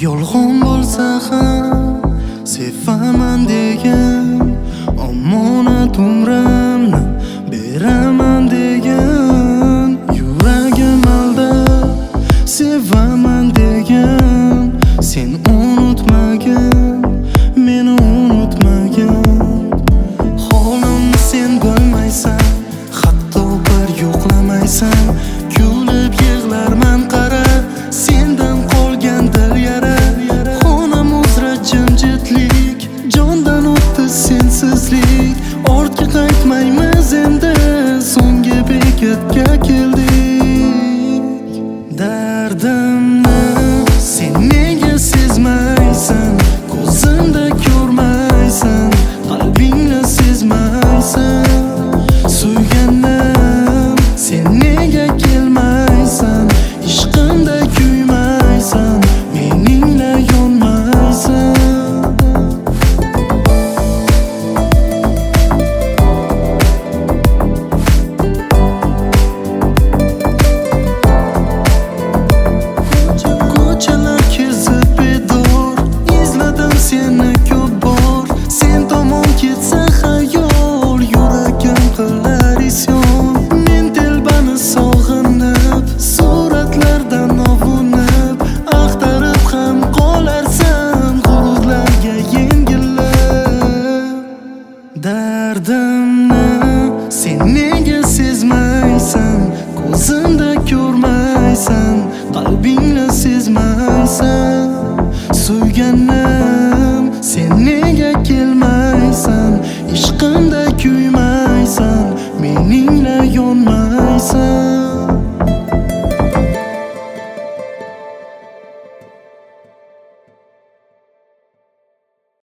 Yolg'on bo'lsa ham sevaman degan, omonat umrimni beraman degan, yuragim aldab sevaman degan, sen unutmagin, meni unutmagin. Holimni sen bilmaysan, hatto bir yo'qlamaysan. Kulib yig'larman qara, sendan qolgan dil yara. Xonam uzra jimjitlik, jondan o'tdi sensizlik. Ortga qaytmaymiz endi, so'nggi bekatga keldik. Dardimni sen nega sezmaysan, ko'zimda ko'rmaysan, qalbingda sezmaysan. Suyganim sen nega kelmaysan, ishqimda kuymaysan, meningla yonmaysan. Ko'chalar kezib bedor, izladim seni ko'p bor. Sen tomon ketsa xayol, yuragim qilar isyon. Men telbani sog'inib, suratlardan ovunib, axtarib ham qolarsan g'ururlarga yengilib. Dardimni sen nega sezmaysan, ko'zimda ko'rmaysan, qalbingda sezmaysan. Suyganim sen nega kelmaysan, ishqimda kuymaysan, meningla yonmaysan.